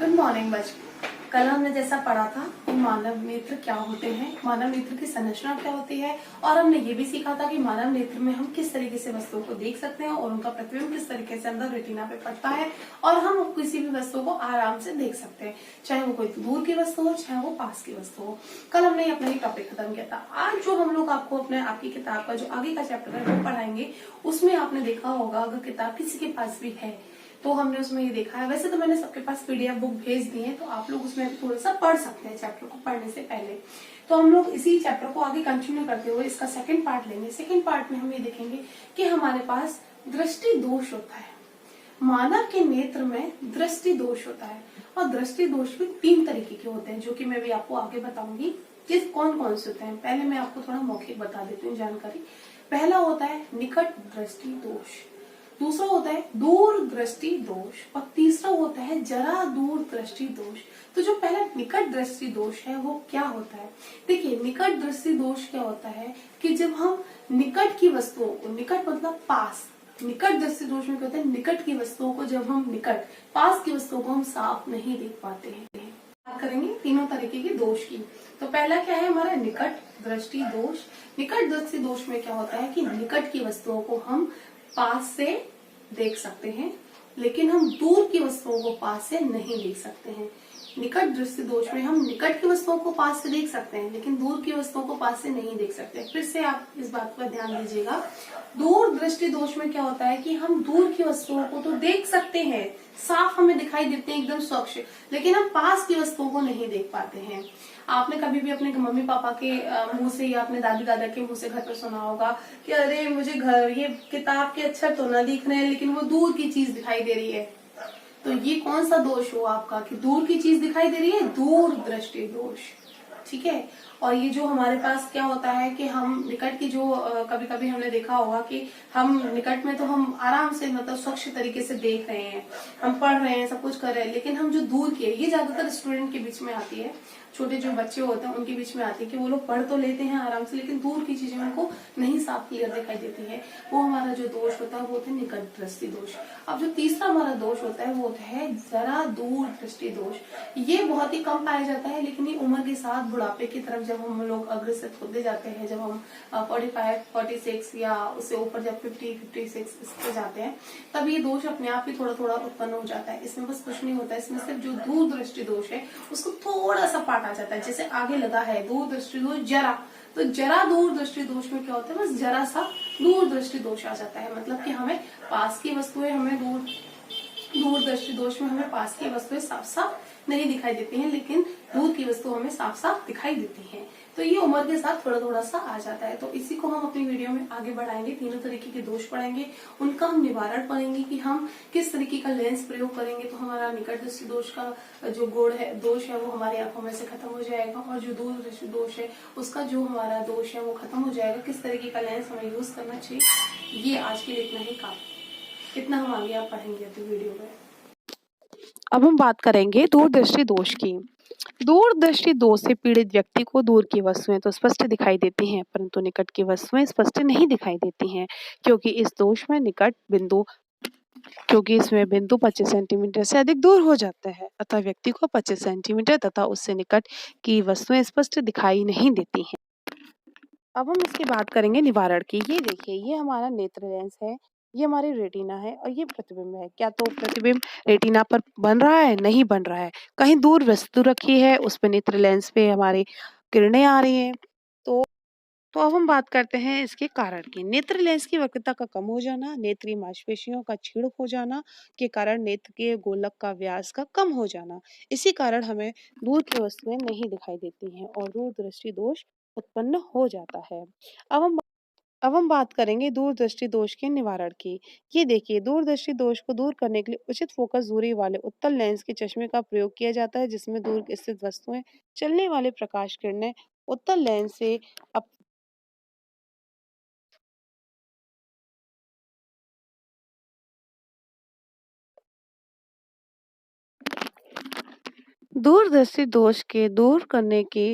Good morning बच्चों। कल हमने जैसा पढ़ा था कि मानव नेत्र क्या होते हैं, मानव नेत्र की संरचना क्या होती है, और हमने ये भी सीखा था कि मानव नेत्र में हम किस तरीके से वस्तुओं को देख सकते हैं और उनका प्रतिबिंब किस तरीके से अंदर रेटिना पे पड़ता है और हम किसी भी वस्तु को आराम से देख सकते हैं, चाहे वो कोई दूर की वस्तु हो चाहे वो पास की वस्तु हो। कल हमने अपना ये टॉपिक खत्म किया था। आज जो हम लोग आपको आपकी किताब का जो आगे का चैप्टर है वो पढ़ाएंगे, उसमें आपने देखा होगा अगर किताब किसी के पास भी है तो हमने उसमें ये देखा है। वैसे तो मैंने सबके पास पीडीएफ बुक भेज दी है, तो आप लोग उसमें थोड़ा सा पढ़ सकते हैं चैप्टर को पढ़ने से पहले। तो हम लोग इसी चैप्टर को आगे कंटिन्यू करते हुए इसका सेकंड पार्ट लेंगे। सेकंड पार्ट में हम ये देखेंगे कि हमारे पास दृष्टि दोष होता है। मानव के नेत्र में दृष्टि दोष होता है और दृष्टि दोष भी 3 तरीके के होते हैं, जो कि मैं भी आपको आगे बताऊंगी कि कौन कौन से होते हैं। पहले मैं आपको थोड़ा मौखिक बता देती हूँ जानकारी। पहला होता है निकट दृष्टि दोष, दूसरा होता है दूर दृष्टि दोष और तीसरा होता है जरा दूर दृष्टि दोष। तो जो पहला निकट दृष्टि दोष है वो क्या होता है? देखिए, निकट दृष्टि दोष क्या होता है कि जब हम निकट की वस्तुओं को, निकट मतलब पास, निकट दृष्टि दोष में क्या होता है, निकट की वस्तुओं को जब हम निकट, पास की वस्तुओं को हम साफ नहीं देख पाते हैं। बात करेंगे तीनों तरीके के दोष की। तो पहला क्या है हमारा निकट दृष्टि दोष। निकट दृष्टि दोष में क्या होता है कि निकट की वस्तुओं को हम पास से देख सकते हैं, लेकिन हम दूर की वस्तुओं को पास से नहीं देख सकते हैं। निकट दृष्टि दोष में हम निकट की वस्तुओं को पास से देख सकते हैं, लेकिन दूर की वस्तुओं को पास से नहीं देख सकते। फिर से आप इस बात पर ध्यान दीजिएगा। दूर दृष्टि दोष में क्या होता है कि हम दूर की वस्तुओं को तो देख सकते हैं, साफ हमें दिखाई देते हैं एकदम स्वच्छ, लेकिन हम पास की वस्तुओं को नहीं देख पाते हैं। आपने कभी भी अपने मम्मी पापा के मुंह से या अपने दादी दादा के मुंह से घर पर सुना होगा कि अरे मुझे घर ये किताब के अक्षर तो ना दिख रहे हैं, लेकिन वो दूर की चीज दिखाई दे रही है। तो ये कौन सा दोष हुआ आपका कि दूर की चीज दिखाई दे रही है? दूर दृष्टि दोष। ठीक है। और ये जो हमारे पास क्या होता है कि हम निकट की जो कभी कभी हमने देखा होगा कि हम निकट में तो हम आराम से मतलब स्वच्छ तरीके से देख रहे हैं, हम पढ़ रहे हैं, सब कुछ कर रहे हैं, लेकिन हम जो दूर के, ये ज्यादातर स्टूडेंट के बीच में आती है, छोटे जो बच्चे होते हैं उनके बीच में आती है कि वो लोग पढ़ तो लेते हैं आराम से, लेकिन दूर की चीजें उनको नहीं साफ क्लियर दिखाई देती है। वो हमारा जो दोष होता है वो होता है निकट दृष्टि दोष। अब जो तीसरा हमारा दोष होता है वो होता है जरा दूर दृष्टि दोष। ये बहुत ही कम पाया जाता है, लेकिन ये उम्र के साथ बुढ़ापे की तरफ जब हम लोग अग्रसर होते जाते हैं, जब हम 45, 46 या उससे ऊपर जब 50, 56 इस पे जाते हैं, तब ये दोष अपने आप ही थोड़ा थोड़ा उत्पन्न हो जाता है। इसमें बस कुछ नहीं होता है, इसमें सिर्फ जो दूर दृष्टि दोष है उसको थोड़ा सा पाट आ जाता है। जैसे आगे लगा है दूर दृष्टि दोष जरा, तो जरा दूर दृष्टि दोष में क्या होता है, बस जरा सा दूर दृष्टि दोष आ जाता है। मतलब कि हमें पास की वस्तुएं, हमें दूर दृष्टि दोष में हमें पास की वस्तुएं साफ साफ नहीं दिखाई देती हैं, लेकिन दूर की वस्तु हमें साफ साफ दिखाई देती हैं। तो ये उम्र के साथ थोड़ा थोड़ा सा आ जाता है। तो इसी को हम अपनी वीडियो में आगे बढ़ाएंगे, तीनों तरीके के दोष पढ़ेंगे, उनका हम निवारण पढ़ेंगे कि हम किस तरीके का लेंस प्रयोग करेंगे तो हमारा निकट दृष्टि दोष का जो दोष है वो हमारी आंखों में से खत्म हो जाएगा, और जो दूर दृष्टि दोष है उसका जो हमारा दोष है वो खत्म हो जाएगा। किस तरीके का लेंस हमें यूज करना चाहिए, ये आज के लिए इतना ही काफी। इतना हम आगे आप पढ़ेंगे अपनी वीडियो में। अब हम बात करेंगे दूरदृष्टि दोष की। दूरदृष्टि दोष से पीड़ित व्यक्ति को दूर की वस्तुएं तो स्पष्ट दिखाई देती हैं, परंतु निकट की वस्तुएं स्पष्ट नहीं दिखाई देती हैं, क्योंकि इसमें बिंदु 25 सेंटीमीटर से अधिक दूर हो जाता है। अतः व्यक्ति को 25 सेंटीमीटर तथा उससे निकट की वस्तुएं स्पष्ट दिखाई नहीं देती हैं। अब हम इसकी बात करेंगे निवारण की। ये देखिए, ये हमारा नेत्र लेंस है, ये हमारी रेटिना है और ये प्रतिबिंब है। क्या तो प्रतिबिंब रेटिना पर बन रहा है? नहीं बन रहा है। कहीं दूर वस्तु रखी है, उस पे नेत्र लेंस पे हमारी किरणें आ रही हैं। तो अब हम बात करते हैं इसके कारण की। नेत्र लेंस की वक्रता का कम हो जाना, नेत्रीय मांसपेशियों का क्षीण हो जाना के कारण नेत्र के गोलक का व्यास का कम हो जाना। इसी कारण हमें दूर की वस्तुएं नहीं दिखाई देती हैं और दूरदृष्टि दोष उत्पन्न हो जाता है। अब हम बात करेंगे दूरदृष्टि दोष के निवारण की। ये देखिए, दूरदृष्टि दोष को दूर करने के लिए उचित फोकस दूरी वाले उत्तल लेंस के चश्मे का प्रयोग किया जाता है, जिसमें दूर स्थित वस्तुएं, चलने वाले प्रकाश किरणें उत्तल लेंस से दूरदृष्टि दोष के दूर करने के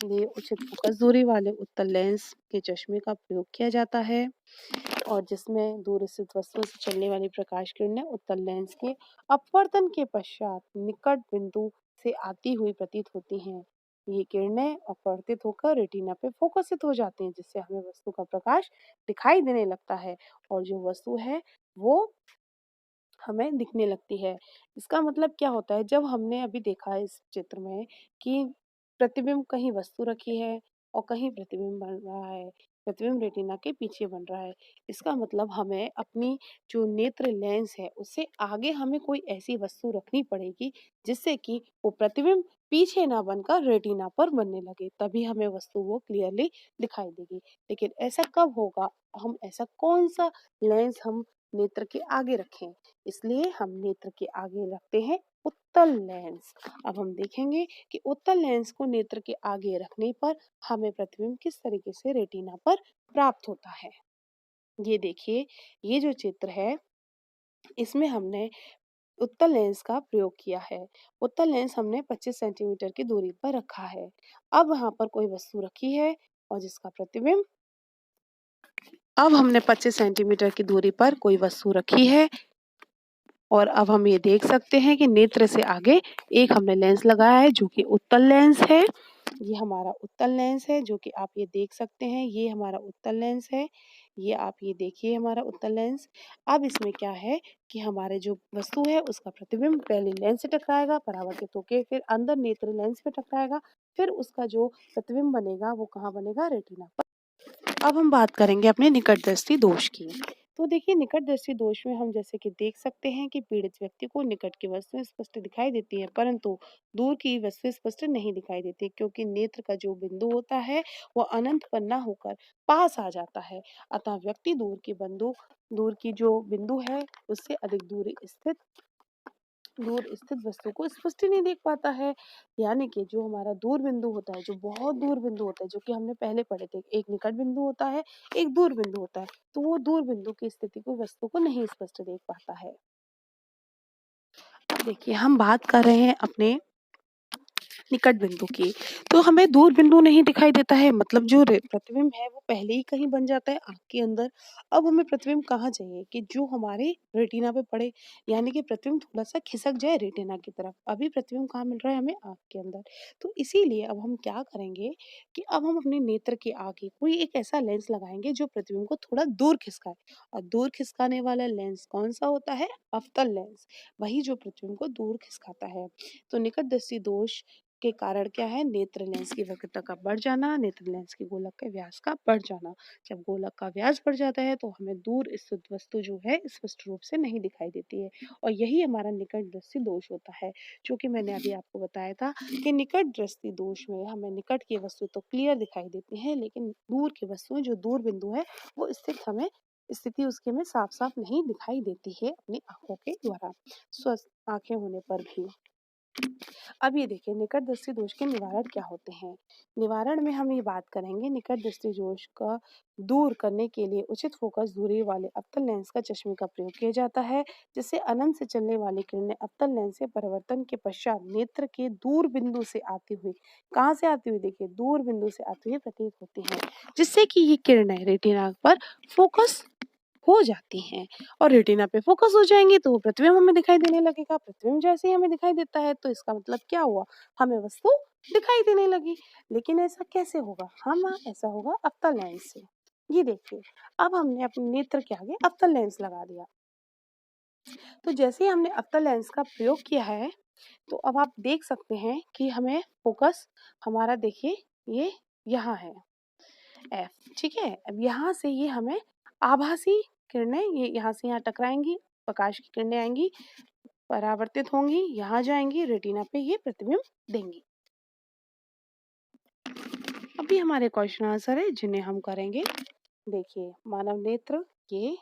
लिए उचित फोकस दूरी वाले उत्तल लेंस के चश्मे का प्रयोग किया जाता है। और जिसमें दूर स्थित वस्तुओं से चलने वाली प्रकाश किरणें उत्तल लेंस के अपवर्तन के पश्चात निकट बिंदु से आती हुई प्रतीत होती हैं। ये किरणें अपवर्तित होकर रेटिना पे फोकसित हो जाती हैं, जिससे हमें वस्तु का प्रकाश दिखाई देने लगता है और जो वस्तु है वो हमें दिखने लगती है। इसका मतलब क्या होता है, जब हमने अभी देखा है इस चित्र में कि प्रतिबिंब कहीं वस्तु रखी है और कहीं प्रतिबिंब बन रहा है। प्रतिबिंब रेटिना के पीछे बन रहा है। इसका मतलब हमें अपनी जो नेत्र लेंस है उससे आगे हमें कोई ऐसी वस्तु रखनी पड़ेगी जिससे कि वो प्रतिबिंब पीछे ना बनकर रेटिना पर बनने लगे, तभी हमें वस्तु वो क्लियरली दिखाई देगी। लेकिन ऐसा कब होगा? हम ऐसा कौन सा लेंस हम नेत्र के आगे रखें? इसलिए हम नेत्र के आगे रखते हैं उत्तल लेंस। अब हम देखेंगे कि उत्तल लेंस को नेत्र के आगे रखने पर हमें प्रतिबिंब किस तरीके से रेटिना पर प्राप्त होता है। ये देखिए, ये जो चित्र है इसमें हमने उत्तल लेंस का प्रयोग किया है। उत्तल लेंस हमने 25 सेंटीमीटर की दूरी पर रखा है। अब वहां पर कोई वस्तु रखी है और जिसका प्रतिबिंब अब हमने 25 सेंटीमीटर की दूरी पर कोई वस्तु रखी है और अब हम ये देख सकते हैं कि नेत्र से आगे एक हमने लेंस लगाया है जो कि उत्तल लेंस है। ये हमारा उत्तल लेंस है जो कि आप ये देख सकते हैं, ये हमारा उत्तल लेंस है। ये आप ये देखिए हमारा उत्तल लेंस। अब इसमें क्या है कि हमारे जो वस्तु है उसका प्रतिबिंब पहले लेंस से टकराएगा परावर्तित होके, फिर अंदर नेत्र लेंस पे टकराएगा, फिर उसका जो प्रतिबिंब बनेगा वो कहाँ बनेगा? रेटिना पर। अब हम बात करेंगे अपने निकट दृष्टि दोष की। तो देखिए, निकट दृष्टि दोष में हम जैसे कि देख सकते हैं कि पीड़ित व्यक्ति को निकट की वस्तुएं स्पष्ट दिखाई देती है, परंतु दूर की वस्तुएं स्पष्ट नहीं दिखाई देती, क्योंकि नेत्र का जो बिंदु होता है वह अनंत पर न होकर पास आ जाता है। अतः व्यक्ति दूर की जो बिंदु है उससे अधिक दूर स्थित वस्तु को स्पष्ट ही नहीं देख पाता है। यानी कि जो हमारा दूर बिंदु होता है, जो बहुत दूर बिंदु होता है, जो कि हमने पहले पढ़े थे, एक निकट बिंदु होता है, एक दूर बिंदु होता है, तो वो दूर बिंदु की स्थिति को वस्तु को नहीं स्पष्ट देख पाता है। देखिए, हम बात कर रहे हैं अपने निकट बिंदु की, तो हमें दूर बिंदु नहीं दिखाई देता है, मतलब जो प्रतिबिंब है वो पहले ही कहीं बन जाता है आँख के अंदर। अब हमें प्रतिबिंब कहाँ चाहिए कि जो हमारे रेटिना पे पड़े, यानी कि प्रतिबिंब थोड़ा सा खिसक जाए रेटिना की तरफ। अभी प्रतिबिंब कहाँ मिल रहा है? हमें आँख के अंदर। तो इसीलिए अब हम क्या करेंगे कि अब हम अपने नेत्र के आगे कोई एक ऐसा लेंस लगाएंगे जो प्रतिबिंब को थोड़ा दूर खिसकाए, और दूर खिसकाने वाला लेंस कौन सा होता है? अवतल लेंस। वही जो प्रतिबिंब को दूर खिसकाता है। तो निकट दृष्टि दोष के कारण क्या है? नेत्र लेंस की वक्रता का बढ़ जाना, नेत्र लेंस के गोलक के व्यास का बढ़ जाना। जब गोलक का व्यास बढ़ जाता है तो हमें दूर स्थित वस्तु जो है स्पष्ट रूप से नहीं दिखाई देती है, और यही हमारा निकट दृष्टि दोष होता है, जो कि मैंने अभी आपको बताया था कि निकट दृष्टि दोष में हमें निकट की वस्तु तो क्लियर दिखाई देती है, लेकिन दूर की वस्तुएं जो दूर बिंदु है वो स्थिति उसके में साफ साफ नहीं दिखाई देती है अपनी आंखों के द्वारा, स्वस्थ आंखें होने पर भी। अब ये देखिए, निकट दृष्टि दोष के निवारण क्या होते हैं। निवारण में हम ये बात करेंगे, निकट दृष्टि दोष का दूर करने के लिए उचित फोकस दूरी वाले अवतल लेंस का चश्मे का प्रयोग किया जाता है, जिससे अनंत से चलने वाली किरणें अवतल लेंस से परिवर्तन के पश्चात नेत्र के दूर बिंदु से आती हुई, कहाँ से आती हुई? देखिए, दूर बिंदु से आती हुई प्रतीत होती है, जिससे कि ये किरणें रेटिना पर फोकस हो जाती हैं, और रेटिना पे फोकस हो जाएंगी तो वो प्रतिबिंब हमें दिखाई देने लगेगा। प्रतिबिंब जैसे ही हमें दिखाई देता है तो इसका मतलब क्या हुआ? हमें वस्तु दिखाई देने लगी। लेकिन ऐसा कैसे होगा? ऐसा होगा अवतल लेंस से। ये देखिए, अब हमने अपने नेत्र के आगे अवतल लेंस लगा दिया, तो जैसे ही हमने अवतल लेंस का प्रयोग किया है तो अब आप देख सकते हैं कि हमें फोकस हमारा, देखिए, ये यहाँ है एफ, ठीक है। अब यहाँ से ये हमें आभासी किरणें ये यहाँ से यहाँ टकराएंगी, प्रकाश की किरणें आएंगी, परावर्तित होंगी, यहाँ जाएंगी, रेटिना पे ये प्रतिबिंब देंगी। अभी हमारे क्वेश्चन आंसर है जिन्हें हम करेंगे। देखिए, मानव नेत्र, ये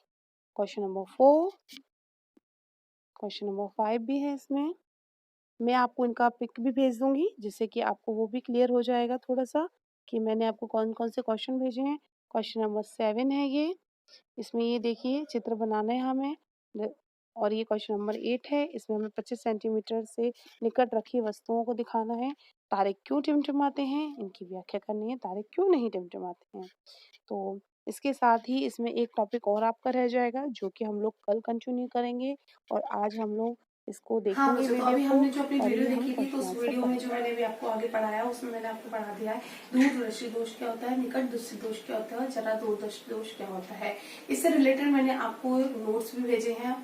क्वेश्चन नंबर 4, क्वेश्चन नंबर 5 भी है इसमें। मैं आपको इनका पिक भी भेज दूंगी, जिससे कि आपको वो भी क्लियर हो जाएगा थोड़ा सा कि मैंने आपको कौन कौन से क्वेश्चन भेजे हैं। क्वेश्चन नंबर 7 है ये, इसमें ये देखिए चित्र बनाना है हमें। और ये क्वेश्चन नंबर 8 है, इसमें हमें 25 सेंटीमीटर से निकट रखी वस्तुओं को दिखाना है। तारे क्यों टिमटिमाते हैं, इनकी व्याख्या करनी है, तारे क्यों नहीं टिमटिमाते हैं। तो इसके साथ ही इसमें एक टॉपिक और आपका रह जाएगा जो कि हम लोग कल कंटिन्यू करेंगे और आज हम लोग इसको हाँ देखेंगे बच्चों, तो वीडियो अभी को हमने जो अपनी और वीडियो ये हम देखी थी तो क्वेश्चन उस आंसर वीडियो में जो करेंगे। मैंने अभी आपको आगे पढ़ाया उसमें मैंने आपको पढ़ा दिया है दूरदर्शी दोष क्या होता है, निकट दृष्टि दोष क्या होता है और जरा दूरदर्शी दोष क्या होता है। इससे रिलेटेड मैंने आपको नोट्स भी भेजे हैं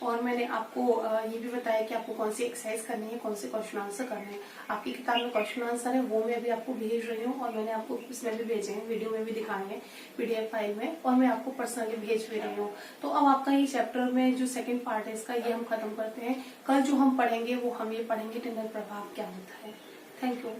और मैंने आपको ये भी बताया कि आपको कौन सी एक्सरसाइज करनी है, कौन से क्वेश्चन आंसर करने हैं। आपकी किताब में क्वेश्चन आंसर है वो मैं अभी आपको भेज रही हूँ और मैंने आपको इसमें भी भेजे हैं, वीडियो में भी दिखाए हैं PDF फाइल में, और मैं आपको पर्सनली भेज भी रही हूँ। तो अब आपका ये चैप्टर में जो सेकंड पार्ट है इसका ये हम खत्म करते हैं। कल जो हम पढ़ेंगे वो हम ये पढ़ेंगे टिनर प्रभाव क्या होता है। Thank you.